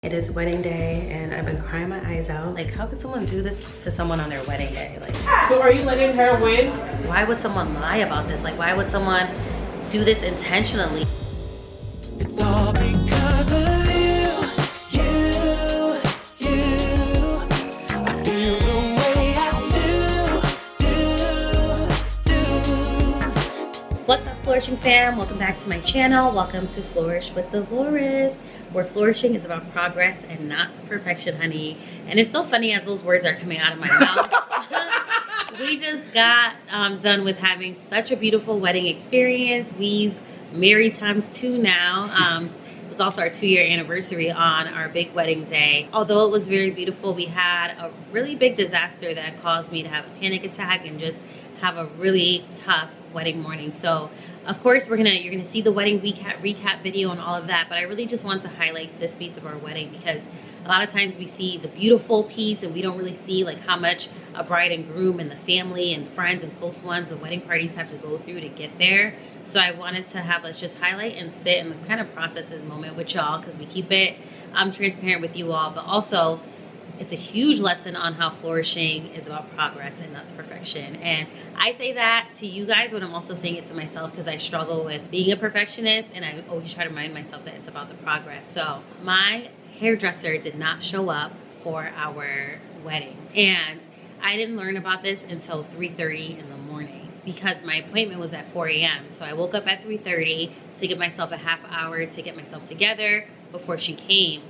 It is wedding day and I've been crying my eyes out. Like, how could someone do this to someone on their wedding day? Like, so are you letting her win? Why would someone lie about this? Like, why would someone do this intentionally? It's all because of you. I feel the way I do. What's up, Flourishing fam? Welcome back to my channel. Welcome to Flourish with Dolores, where flourishing is about progress and not perfection, honey. And it's so funny as those words are coming out of my mouth. We just got done with having such a beautiful wedding experience. We's married ×2 now. It was also our 2-year anniversary on our big wedding day. Although it was very beautiful, we had a really big disaster that caused me to have a panic attack and just have a really tough wedding morning. So of course you're gonna see the wedding recap video and all of that, but I really just want to highlight this piece of our wedding because a lot of times we see the beautiful piece and we don't really see like how much a bride and groom and the family and friends and close ones, the wedding parties have to go through to get there. So I wanted to have us just highlight and sit and kind of process this moment with y'all because we keep it transparent with you all, but also it's a huge lesson on how flourishing is about progress and not perfection. And I say that to you guys, but I'm also saying it to myself because I struggle with being a perfectionist and I always try to remind myself that it's about the progress. So my hairdresser did not show up for our wedding. And I didn't learn about this until 3:30 in the morning because my appointment was at 4 a.m. So I woke up at 3:30 to give myself a half hour to get myself together before she came.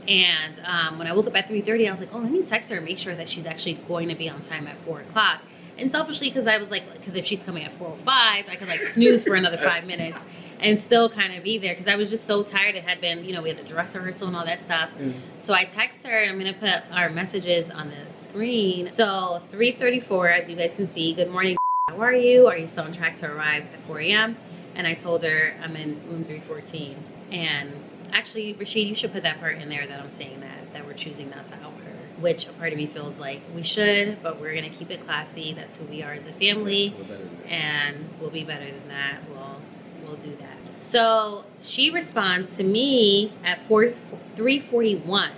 And when I woke up at 3:30, I was like, oh, let me text her and make sure that she's actually going to be on time at 4 o'clock. And selfishly, because I was like, because if she's coming at 4:05, I could like snooze for another 5 minutes and still kind of be there. Because I was just so tired. It had been, we had the dress rehearsal and all that stuff. So I text her and I'm going to put our messages on the screen. So 3:34, as you guys can see, good morning. How are you? Are you still on track to arrive at 4 a.m.? And I told her I'm in room 314. And actually, Rashid, you should put that part in there that I'm saying that we're choosing not to out her, which a part of me feels like we should, but we're going to keep it classy. That's who we are as a family, and we'll be better than that. We'll do that. So she responds to me at 3:41.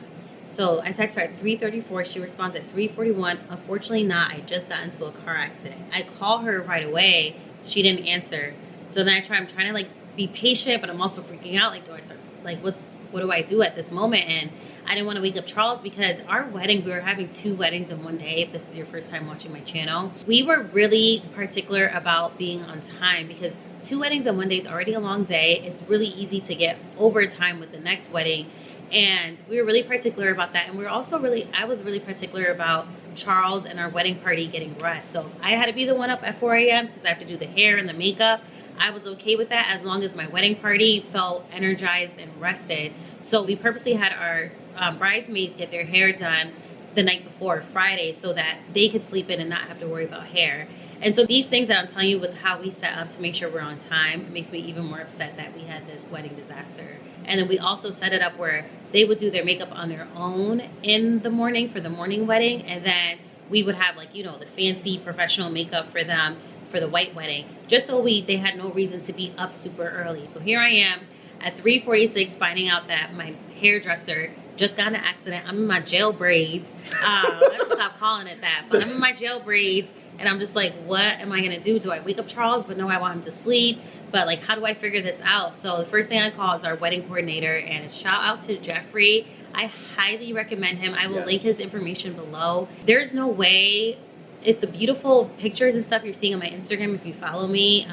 So I text her at 3:34. She responds at 3:41. Unfortunately not. I just got into a car accident. I call her right away. She didn't answer. So then I'm trying to like be patient, but I'm also freaking out. Like, do I start, like, what do I do at this moment? And I didn't want to wake up Charles because our wedding, we were having 2 weddings in one day. If this is your first time watching my channel, we were really particular about being on time because 2 weddings in one day is already a long day. It's really easy to get overtime with the next wedding. And we were really particular about that. And we were also I was really particular about Charles and our wedding party getting rest. So if I had to be the one up at 4 a.m. because I have to do the hair and the makeup, I was okay with that as long as my wedding party felt energized and rested. So we purposely had our bridesmaids get their hair done the night before, Friday, so that they could sleep in and not have to worry about hair. And so these things that I'm telling you with how we set up to make sure we're on time makes me even more upset that we had this wedding disaster. And then we also set it up where they would do their makeup on their own in the morning for the morning wedding. And then we would have like, the fancy professional makeup for them for the white wedding, just so they had no reason to be up super early. So here I am at 3:46 finding out that my hairdresser just got in an accident. I'm in my jail braids. I have to stop calling it that, but I'm in my jail braids and I'm just like, what am I gonna do? Do I wake up Charles? But no, I want him to sleep. But like, how do I figure this out? So the first thing I call is our wedding coordinator, and shout out to Jeffrey. I highly recommend him. I will link his information below. There's no way, if the beautiful pictures and stuff you're seeing on my Instagram, if you follow me,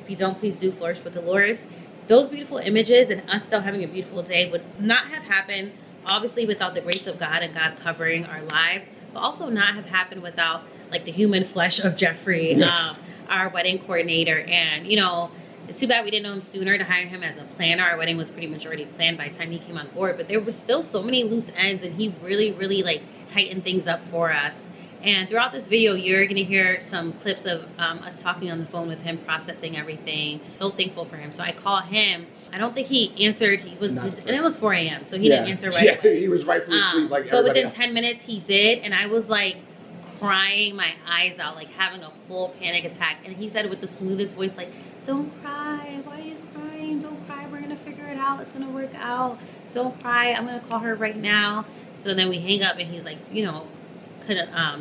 if you don't, please do Flourish with Dolores. Those beautiful images and us still having a beautiful day would not have happened, obviously, without the grace of God and God covering our lives, but also not have happened without like the human flesh of Jeffrey, our wedding coordinator. And it's too bad we didn't know him sooner to hire him as a planner. Our wedding was pretty much already planned by the time he came on board, but there were still so many loose ends, and he really, really like tightened things up for us. And throughout this video, you're going to hear some clips of us talking on the phone with him, processing everything. So thankful for him. So I call him. I don't think he answered. And it was 4 a.m. So he didn't answer right away. He was rightfully asleep like but everybody within else. 10 minutes, he did. And I was like crying my eyes out, like having a full panic attack. And he said with the smoothest voice, like, don't cry. Why are you crying? Don't cry. We're going to figure it out. It's going to work out. don't cry. I'm going to call her right now. So then we hang up and he's like,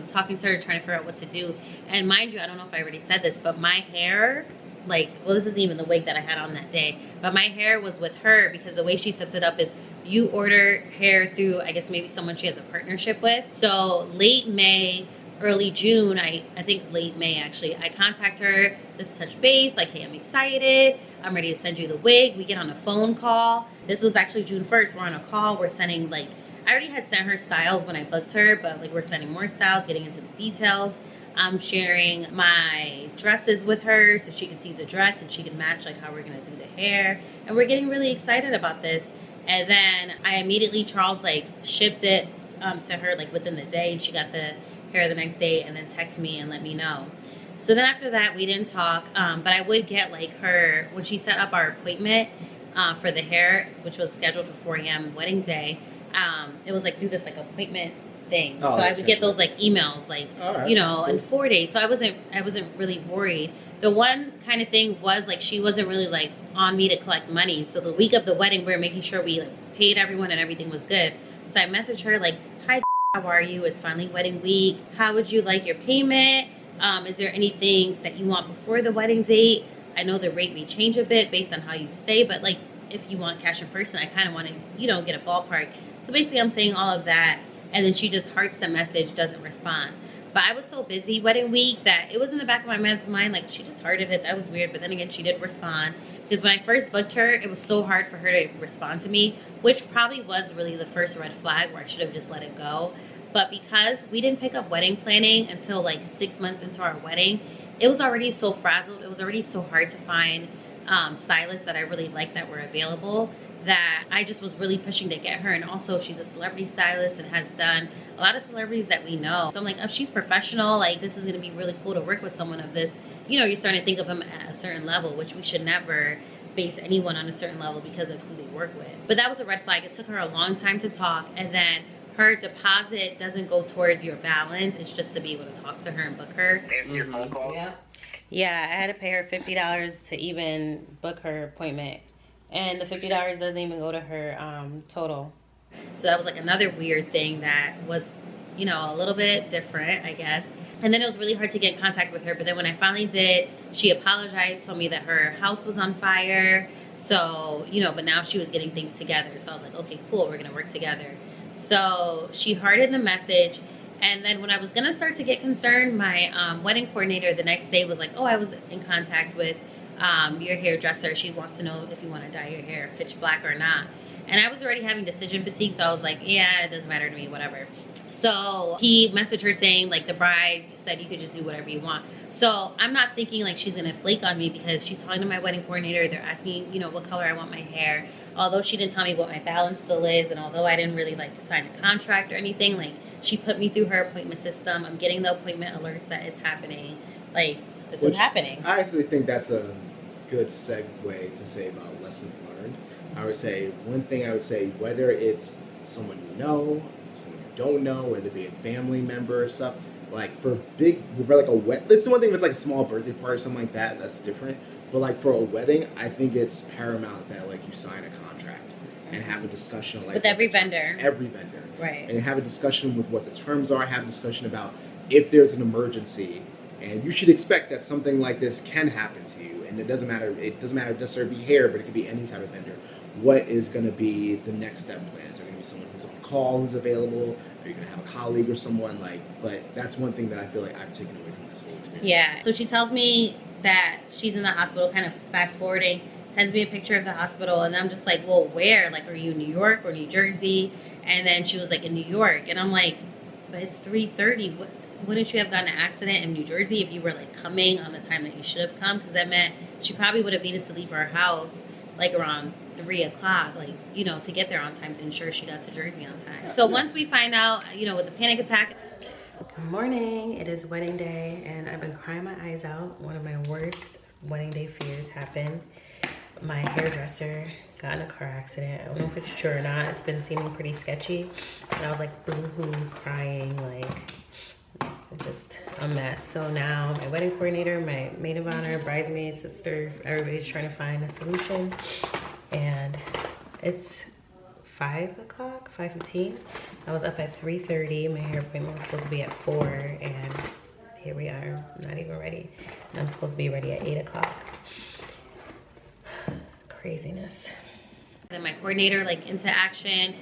talking to her, trying to figure out what to do. And mind you, I don't know if I already said this, but my hair, this isn't even the wig that I had on that day, but my hair was with her because the way she sets it up is you order hair through, I guess maybe someone she has a partnership with. So late May, early June, I think late May actually, I contact her, just touch base, like, hey, I'm excited. I'm ready to send you the wig. We get on a phone call. This was actually June 1st. We're on a call. We're sending I already had sent her styles when I booked her, but we're sending more styles, getting into the details. I'm sharing my dresses with her so she can see the dress and she can match how we're gonna do the hair. And we're getting really excited about this. And then I immediately, Charles shipped it to her within the day, and she got the hair the next day and then texted me and let me know. So then after that, we didn't talk, but I would get her, when she set up our appointment for the hair, which was scheduled for 4 a.m. wedding day, it was through this appointment thing. So I would get those emails in 4 days. So I wasn't really worried. The one kind of thing was she wasn't really on me to collect money. So the week of the wedding, we were making sure we paid everyone and everything was good. So I messaged her hi, how are you? It's finally wedding week. How would you like your payment? Is there anything that you want before the wedding date? I know the rate may change a bit based on how you stay, but if you want cash in person, I kind of want to, get a ballpark. So basically I'm saying all of that, and then she just hearts the message, doesn't respond. But I was so busy wedding week that it was in the back of my mind, she just hearted it. That was weird. But then again, she did respond. Because when I first booked her, it was so hard for her to respond to me, which probably was really the first red flag where I should have just let it go. But because we didn't pick up wedding planning until 6 months into our wedding, it was already so frazzled. It was already so hard to find stylists that I really liked that were available, that I just was really pushing to get her. And also she's a celebrity stylist and has done a lot of celebrities that we know. So I'm if she's professional, this is going to be really cool to work with someone of this. You're starting to think of them at a certain level, which we should never base anyone on a certain level because of who they work with. But that was a red flag. It took her a long time to talk, and then her deposit doesn't go towards your balance. It's just to be able to talk to her and book her. Answer your phone call. Yeah, I had to pay her $50 to even book her appointment. And the $50 doesn't even go to her total. So that was another weird thing that was, a little bit different, I guess. And then it was really hard to get in contact with her. But then when I finally did, she apologized, told me that her house was on fire. So, but now she was getting things together. So I was okay, cool, we're going to work together. So she hearted the message. And then when I was going to start to get concerned, my wedding coordinator the next day was I was in contact with your hairdresser. She wants to know if you want to dye your hair pitch black or not. And I was already having decision fatigue, so I was yeah, it doesn't matter to me, whatever. So he messaged her saying the bride said you could just do whatever you want. So I'm not thinking she's gonna flake on me, because she's talking to my wedding coordinator. They're asking what color I want my hair. Although she didn't tell me what my balance still is, and although I didn't really sign a contract or anything, she put me through her appointment system. I'm getting the appointment alerts that it's happening. This is happening. I actually think that's a good segue to say about lessons learned. I would say, one thing I would say, whether it's someone you know, someone you don't know, whether it be a family member or stuff, for a wet, this is one thing if it's a small birthday party or something like that, that's different. But for a wedding, I think it's paramount that you sign a contract and have a discussion with every vendor. Every vendor. Right. And have a discussion with what the terms are, have a discussion about if there's an emergency. And you should expect that something like this can happen to you. And it doesn't matter necessarily be hair, but it could be any type of vendor. What is going to be the next step plan? Is there going to be someone who's on call, who's available? Are you going to have a colleague or someone but that's one thing that I feel I've taken away from this whole experience. Yeah. So she tells me that she's in the hospital, kind of fast forwarding, sends me a picture of the hospital, and I'm just well, where? Are you in New York or New Jersey? And then she was in New York, and I'm but it's 3:30. Wouldn't you have gotten an accident in New Jersey if you were coming on the time that you should have come? Because that meant she probably would have needed to leave her house around 3 o'clock, to get there on time to ensure she got to Jersey on time. So once we find out, with the panic attack. Good morning. It is wedding day, and I've been crying my eyes out. One of my worst wedding day fears happened. My hairdresser got in a car accident. I don't know if it's true or not. It's been seeming pretty sketchy. And I was boo-hoo, crying, just a mess. So now my wedding coordinator, my maid of honor, bridesmaid, sister, everybody's trying to find a solution. And it's 5 o'clock, 5:15. I was up at 3:30. My hair appointment was supposed to be at 4, and here we are, not even ready. And I'm supposed to be ready at 8 o'clock. Craziness. Then my coordinator like into action.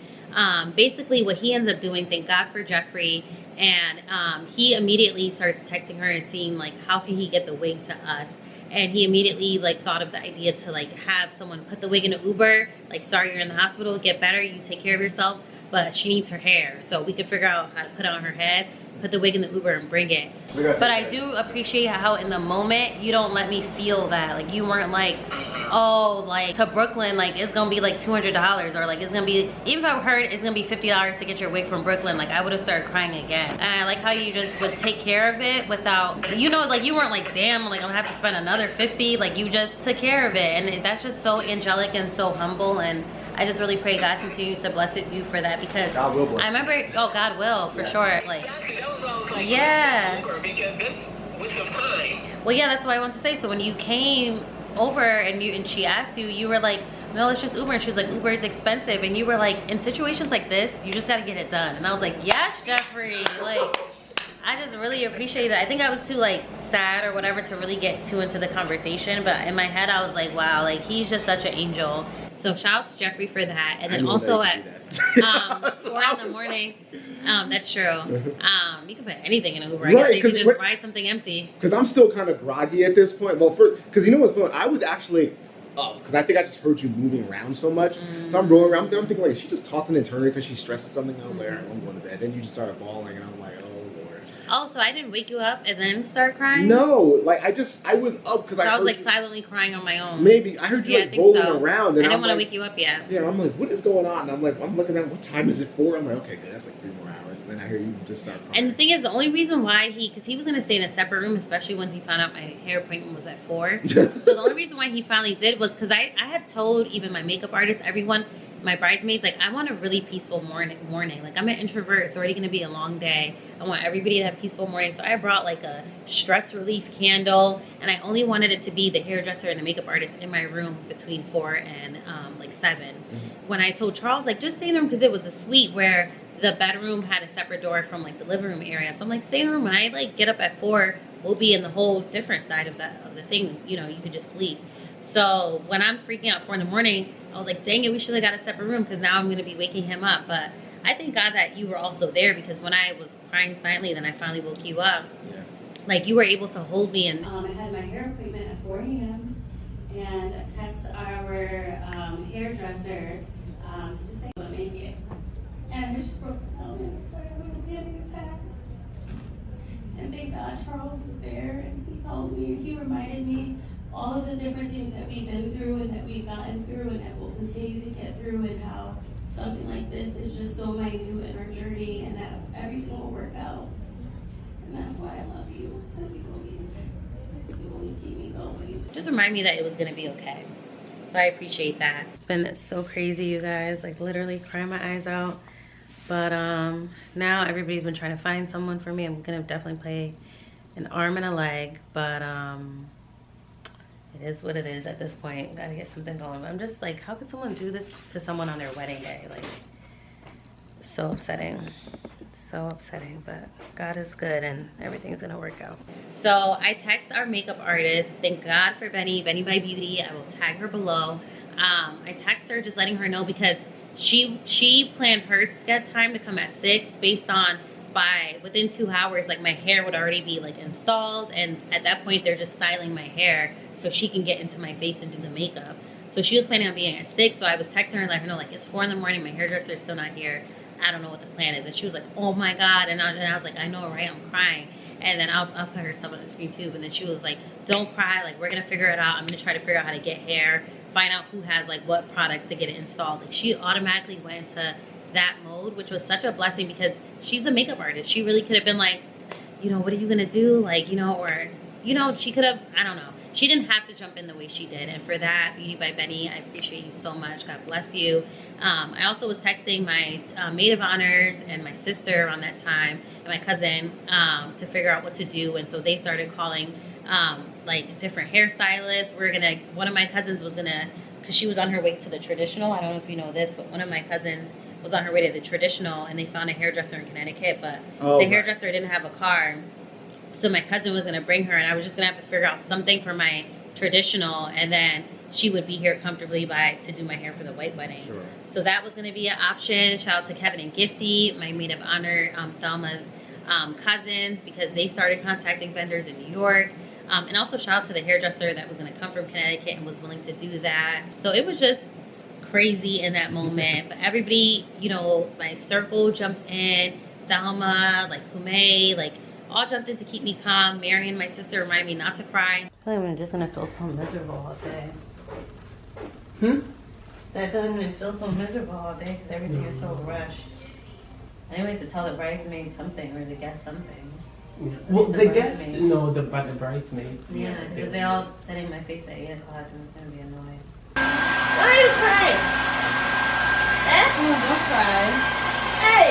Basically what he ends up doing, thank God for Jeffrey, and he immediately starts texting her and seeing like how can he get the wig to us. And he immediately like thought of the idea to like have someone put the wig in an Uber, like, sorry, you're in the hospital, get better, you take care of yourself, but she needs her hair. So we could figure out how to put it on her head, put the wig in the Uber and bring it. But I do appreciate how in the moment you don't let me feel that. Like you weren't like, oh, like to Brooklyn, like it's gonna be like $200, or like it's gonna be, even if I heard it's gonna be $50 to get your wig from Brooklyn, like I would have started crying again. And I like how you just would take care of it without, you know, like you weren't like, damn, like I'm gonna have to spend another $50. Like you just took care of it, and that's just so angelic and so humble. And I just really pray God continues to bless you for that, because God will bless I remember, oh, God will, for sure. Like, yeah. Well, yeah, that's what I want to say. So when you came over and she asked you, you were like, no, let's just Uber. And she was like, Uber is expensive. And you were like, in situations like this, you just got to get it done. And I was like, yes, Jeffrey. Like, I just really appreciate it. I think I was too like sad or whatever to really get too into the conversation, but in my head I was like, wow, like he's just such an angel. So shout out to Jeffrey for that. And then also at 4 in the morning, that's true. You can put anything in an Uber. I guess if you just ride something empty. Because I'm still kind of groggy at this point. Well, because you know what's funny? I was actually up because I think I just heard you moving around so much. So I'm rolling around. I'm thinking like, is she just tossing and turning because she's stressed at something? I was like, all right, I'm going to bed. Then you just started bawling, and I'm like, oh. Oh, so I didn't wake you up and then start crying? No, like I was up because I was like silently crying on my own. Maybe I heard you like rolling around. And I didn't want to wake you up yet. Yeah, I'm like, what is going on? And I'm like, I'm looking at what time is it for? I'm like, okay, good, that's like 3 more hours. And then I hear you just start crying. And the thing is, the only reason why because he was gonna stay in a separate room, especially once he found out my hair appointment was at 4. So the only reason why he finally did was because I had told even my makeup artist, everyone, my bridesmaids, like I want a really peaceful morning. Like I'm an introvert, it's already gonna be a long day. I want everybody to have peaceful morning. So I brought like a stress relief candle, and I only wanted it to be the hairdresser and the makeup artist in my room between 4 and like 7. When I told Charles, like just stay in the room, because it was a suite where the bedroom had a separate door from like the living room area. So I'm like, stay in the room. When I like get up at 4, we'll be in the whole different side of the thing. You know, you could just sleep. So when I'm freaking out 4 in the morning, I was like, dang it, we should have got a separate room, because now I'm going to be waking him up. But I thank God that you were also there, because when I was crying silently, then I finally woke you up. Yeah. Like you were able to hold me. And I had my hair appointment at 4 a.m. and I texted our hairdresser to say I want to make it. And I just broke down and started having a panic attack. And thank God Charles was there, and he helped me, and he reminded me all of the different things that we've been through and that we've gotten through and that we'll continue to get through, and how something like this is just so minute in our journey, and that everything will work out. And that's why I love you. You always keep me going. Just remind me that it was going to be okay. So I appreciate that. It's been so crazy, you guys, like literally crying my eyes out. But now everybody's been trying to find someone for me. I'm going to definitely play an arm and a leg, but it is what it is at this point. Gotta get something going. I'm just like, how could someone do this to someone on their wedding day? Like, so upsetting. So upsetting, but God is good and everything's gonna work out. So I text our makeup artist. Thank God for Bene by Beauty. I will tag her below. I text her just letting her know, because she planned her sketch time to come at 6 based on within 2 hours, like my hair would already be like installed, and at that point they're just styling my hair so she can get into my face and do the makeup. So she was planning on being at 6, so I was texting her, letting her know like it's 4 in the morning, my hairdresser is still not here, I don't know what the plan is. And she was like, oh my God. And I was like, I know, right? I'm crying. And then I'll put her stuff on the screen too. But then she was like, don't cry, like we're gonna figure it out. I'm gonna try to figure out how to get hair, find out who has like what products to get it installed. Like she automatically went into that mode, which was such a blessing, because she's the makeup artist. She really could have been like, you know, what are you gonna do? Like, you know, or, you know, she could have, I don't know. She didn't have to jump in the way she did. And for that, Beauty by Bene, I appreciate you so much. God bless you. I also was texting my maid of honors and my sister around that time, and my cousin, to figure out what to do. And so they started calling like different hairstylists. One of my cousins was gonna because she was on her way to the traditional. I don't know if you know this, but one of my cousins was on her way to the traditional, and they found a hairdresser in Connecticut, but the hairdresser didn't have a car. So my cousin was going to bring her, and I was just going to have to figure out something for my traditional, and then she would be here comfortably to do my hair for the white wedding. Sure. So that was going to be an option. Shout out to Kevin and Gifty, my maid of honor, Thelma's cousins, because they started contacting vendors in New York. And also shout out to the hairdresser that was going to come from Connecticut and was willing to do that. So it was just crazy in that moment. But everybody, you know, my circle jumped in. Thelma, like Kume, like all jumped in to keep me calm. Marion, my sister, reminded me not to cry. I feel like I'm just going to feel so miserable all day. So I feel like I'm going to feel so miserable all day because everything is so rushed. Anyway, to tell the bridesmaids something or the guests something. Yeah. Well, the guests know the bridesmaids. Yeah, because if they all sit in my face at 8 o'clock, then it's going to be annoying. Why are you crying? Eh? Oh, don't cry. Hey!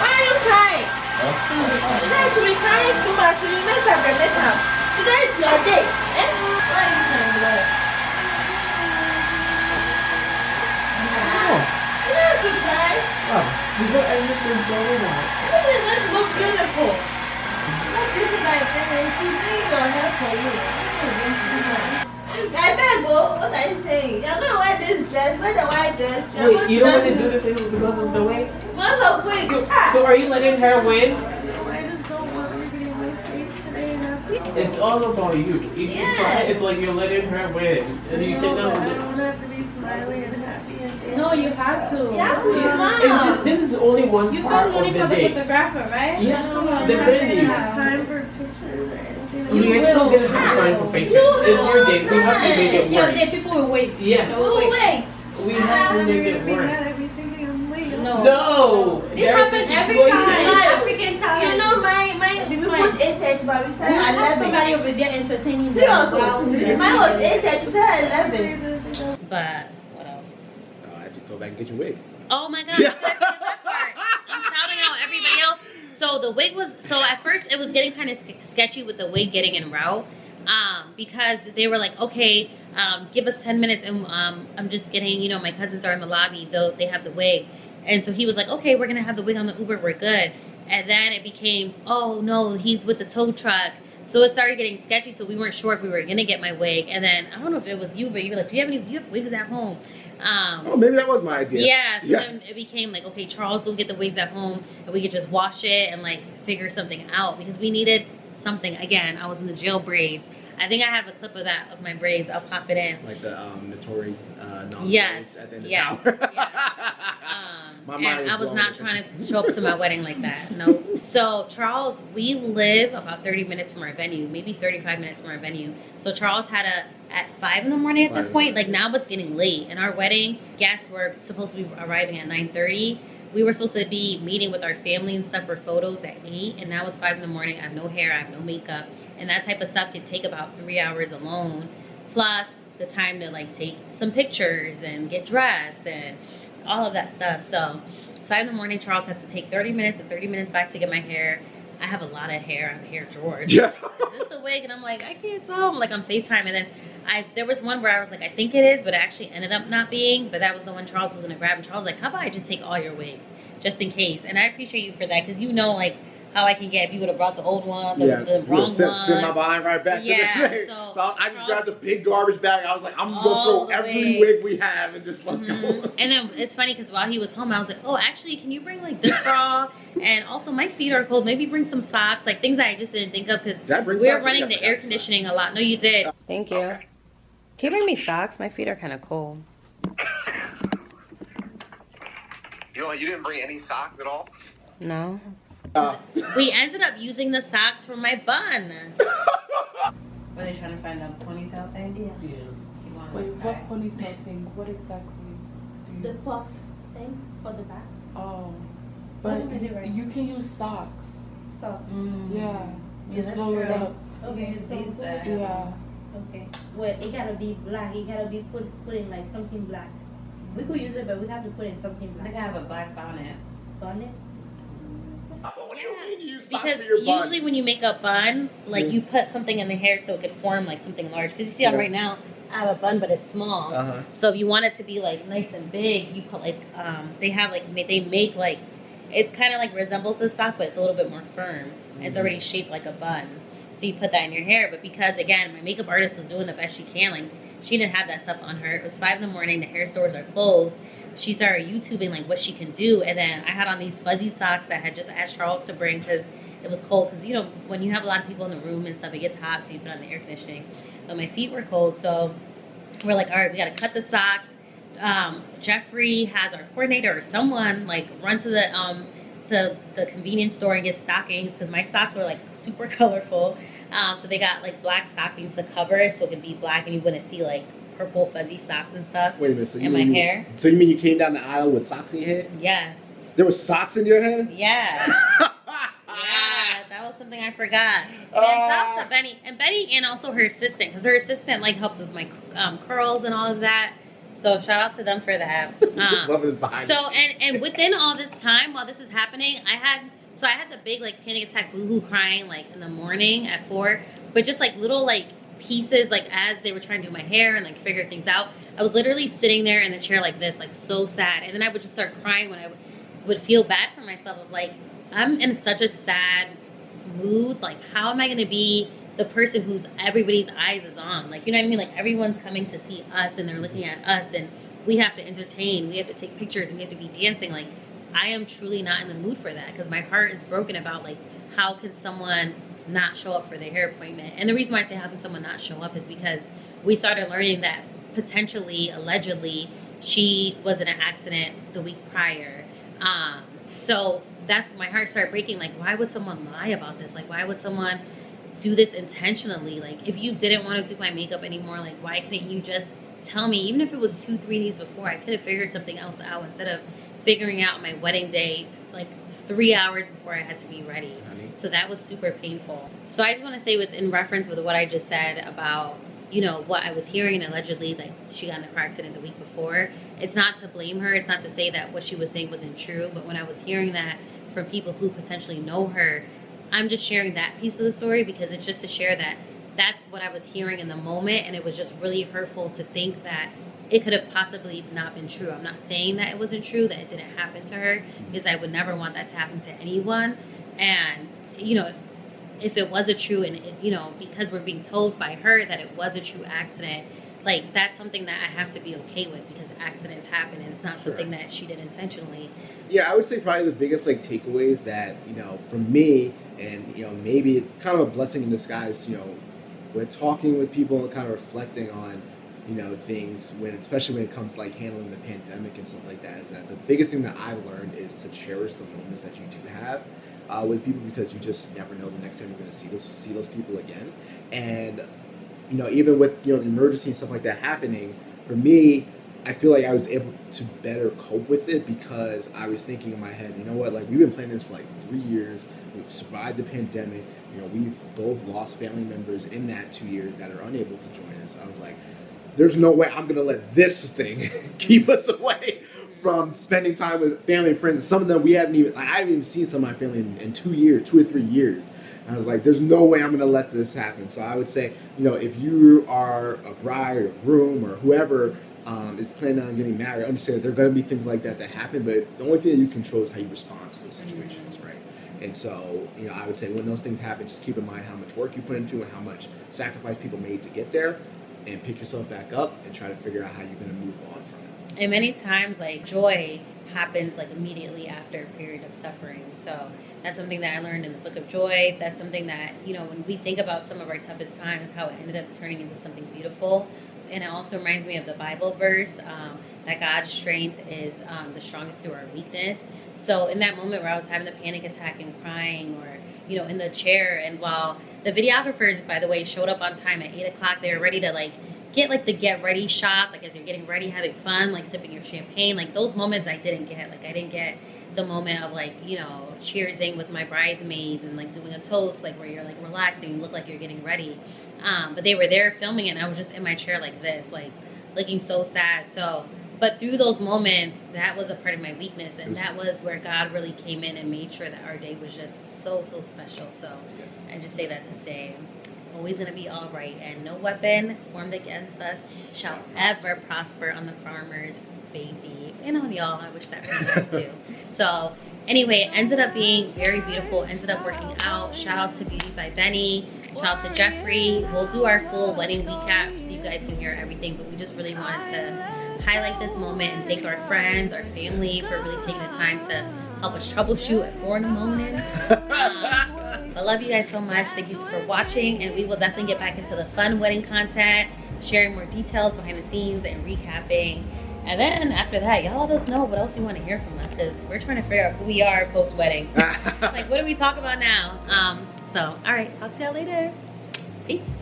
Why are you crying? Today should be crying too much. You mess up your makeup. Today is your day. Eh? Why are you crying, blood? You don't have to cry. Oh, you got everything going on. Everything just looks beautiful. Look, this is my friend. She's doing your hair for you. I better go. What are you saying? You're going to wear this dress. Wear the white dress. Wait, you don't want to do the thing because of the wig? What's up, wig? So are you letting her win? I just don't want everybody in my face today. And I'm It's all about you. If you cry, it's like you're letting her win. And you I cannot. don't have to be smiling and happy and dancing. No, you have to. You have to smile. It's just, this is only one You part got money of for the the day. photographer, right? Yeah, I'm not the gonna venue. have time for pictures or anything. You're still gonna have time for pictures. It's your day. We have to make it It's your work. day. People will wait. Yeah. Oh, wait. We have to make They're it gonna be work. mad at me thinking I'm late. No. No! This There's a happens every situation. time. African talent. You know, my we put 8:30, but we We started at have 11. somebody over there entertaining them. Seriously, mine was 8:30, we started at 11. But what else? I have to go back and get your wig. Oh my god, I'm shouting out everybody else. So the wig was, so at first it was getting kind of sketchy with the wig getting en route, because they were like, okay, give us 10 minutes and I'm just getting, you know, my cousins are in the lobby, though they have the wig. And so he was like, okay, we're gonna have the wig on the Uber, we're good. And then it became, oh no, he's with the tow truck. So it started getting sketchy, so we weren't sure if we were gonna get my wig. And then I don't know if it was you, but you were like, do you have wigs at home? Oh, maybe that was my idea. Yeah, so then it became like, okay, Charles, go get the wigs at home, and we could just wash it and like figure something out because we needed something. Again, I was in the jail braids. I think I have a clip of that of my braids. I'll pop it in. Like the Notori Yes, at the end of yes, the tower. yes. My mind And I was blown not with trying this. to show up to my wedding like that. No. So Charles, we live about 30 minutes from our venue, maybe 35 minutes from our venue. So Charles had at 5 in the morning at this 5 point. Like now it's getting late. And our wedding guests were supposed to be arriving at 9:30. We were supposed to be meeting with our family and stuff for photos at 8. And now it's 5 in the morning. I have no hair. I have no makeup. And that type of stuff can take about 3 hours alone. Plus the time to like take some pictures and get dressed and all of that stuff. So it's 5 in the morning. Charles has to take 30 minutes and 30 minutes back to get my hair. I have a lot of hair. I have hair drawers. Yeah. Is this the wig? And I'm like, I can't tell. I'm like on FaceTime. And then there was one where I was like, I think it is, but it actually ended up not being. But that was the one Charles was going to grab. And Charles was like, how about I just take all your wigs just in case? And I appreciate you for that because you know like how I can get if you would have brought the old one, the wrong one. Send my behind right back Yeah, to the thing. so So I just Charles- grabbed a big garbage bag. I was like, I'm just All going to the throw every wigs. wig we have and just let's go. And then it's funny because while he was home, I was like, oh, actually, can you bring like this bra? And also my feet are cold. Maybe bring some socks, like things that I just didn't think of because Did I bring we're socks? running Yeah, the I air forgot conditioning a lot. No, you did. Thank you. Okay. Can you bring me socks? My feet are kind of cold. You didn't bring any socks at all? No. Uh, We ended up using the socks for my bun. Were they trying to find the ponytail thing? Yeah. Yeah. Wait, what ponytail thing? What exactly do The you... puff thing for the back. Oh. What But am I doing right? you can use socks. Socks. Yeah. Just that's roll it true. up. Okay, Use so these that- Yeah. okay. Well, it gotta be black. It gotta be put in like something black. We could use it, but we have to put in something I think black. I have a black bonnet. Bonnet. what do you mean you use socks Because for your bun? usually when you make a bun, like you put something in the hair so it could form like something large. Because you see on Yeah. right now, I have a bun, but it's small. Uh-huh. So if you want it to be like nice and big, you put like they have like they make like it's kind of like resembles a sock, but it's a little bit more firm. It's already shaped like a bun. So you put that in your hair. But because again, my makeup artist was doing the best she can. Like she didn't have that stuff on her. It was 5 a.m. The hair stores are closed. She started YouTubing like what she can do, and then I had on these fuzzy socks that I had just asked Charles to bring because it was cold. Because you know when you have a lot of people in the room and stuff, it gets hot, so you put on the air conditioning. But my feet were cold, so we're like, all right, we got to cut the socks. Jeffrey has our coordinator or someone like run to the convenience store and get stockings because my socks were like super colorful. So they got like black stockings to cover it so it could be black and you wouldn't see like purple fuzzy socks and stuff. Wait a minute. So in my hair. So you mean you came down the aisle with socks in your head? Yes. There were socks in your head? Yeah. Yeah, that was something I forgot. And then shout out to Bene and also her assistant because her assistant like helped with my curls and all of that. So shout out to them for that. Just loving this behind. So and within all this time while this is happening, I had the big like panic attack boohoo crying like in the morning at 4, but just like little like pieces like as they were trying to do my hair and like figure things out. I was literally sitting there in the chair like this, like so sad, and then I would just start crying when I would feel bad for myself of like I'm in such a sad mood. Like how am I gonna be the person whose everybody's eyes is on? Like you know what I mean? Like everyone's coming to see us and they're looking at us and we have to entertain, we have to take pictures, we have to be dancing. Like I am truly not in the mood for that because my heart is broken about like how can someone not show up for their hair appointment. And the reason why I say how can someone not show up is because we started learning that potentially, allegedly, she was in an accident the week prior. So that's my heart started breaking. Like, why would someone lie about this? Like, why would someone do this intentionally? Like, if you didn't want to do my makeup anymore, like, why couldn't you just tell me? Even if it was 2-3 days before, I could have figured something else out instead of figuring out my wedding day like 3 hours before I had to be ready. So that was super painful. So I just want to say in reference with what I just said about, you know, what I was hearing and allegedly like she got in a car accident the week before. It's not to blame her. It's not to say that what she was saying wasn't true. But when I was hearing that from people who potentially know her, I'm just sharing that piece of the story because it's just to share that that's what I was hearing in the moment. And it was just really hurtful to think that it could have possibly not been true. I'm not saying that it wasn't true, that it didn't happen to her, because I would never want that to happen to anyone. And, you know, if it was a true, and, you know, because we're being told by her that it was a true accident, like, that's something that I have to be okay with because accidents happen and it's not something that she did intentionally. Yeah, I would say probably the biggest, like, takeaways that, you know, for me, and, you know, maybe kind of a blessing in disguise, you know, when talking with people and kind of reflecting on, you know, things especially when it comes to like handling the pandemic and stuff like that, is that the biggest thing that I've learned is to cherish the moments that you do have with people because you just never know the next time you're going to see those people again. And, you know, even with, you know, the emergency and stuff like that happening, for me, I feel like I was able to better cope with it because I was thinking in my head, you know what, like we've been planning this for like 3 years, we've survived the pandemic, you know, we've both lost family members in that 2 years that are unable to join us. I was like, there's no way I'm gonna let this thing keep us away from spending time with family and friends. Some of them I haven't even seen some of my family in 2 years, 2 or 3 years. And I was like, there's no way I'm gonna let this happen. So I would say, you know, if you are a bride or groom or whoever is planning on getting married, understand there are gonna be things like that happen, but the only thing that you control is how you respond to those situations, right? And so, you know, I would say when those things happen, just keep in mind how much work you put into it, how much sacrifice people made to get there, and pick yourself back up and try to figure out how you're going to move on from it. And many times, like, joy happens like immediately after a period of suffering. So that's something that I learned in the book of Joy. That's something that, you know, when we think about some of our toughest times, how it ended up turning into something beautiful. And it also reminds me of the Bible verse that God's strength is the strongest through our weakness. So in that moment where I was having the panic attack and crying, or, you know, in the chair, and while the videographers, by the way, showed up on time at 8 o'clock, they were ready to like get like the get ready shots, like as you're getting ready, having fun, like sipping your champagne. Like those moments I didn't get. Like I didn't get the moment of like, you know, cheersing with my bridesmaids and like doing a toast, like where you're like relaxing, you look like you're getting ready. But they were there filming it and I was just in my chair like this, like looking so sad. So, but through those moments, that was a part of my weakness, and that was where God really came in and made sure that our day was just so special. So I just say that to say it's always gonna be all right, and no weapon formed against us shall ever prosper on the farmer's baby. And on y'all, I wish that for you guys too. So anyway, it ended up being very beautiful, ended up working out. Shout out to Beauty by Bene, shout out to Jeffrey. We'll do our full wedding recap so you guys can hear everything, but we just really wanted to highlight this moment and thank our friends, our family for really taking the time to help us troubleshoot at 4 in the morning. I love you guys so much. Thank you for watching, and we will definitely get back into the fun wedding content, sharing more details behind the scenes and recapping. And then after that, y'all let us know what else you want to hear from us, because we're trying to figure out who we are post-wedding. Like, what do we talk about now? So, all right, talk to y'all later. Peace.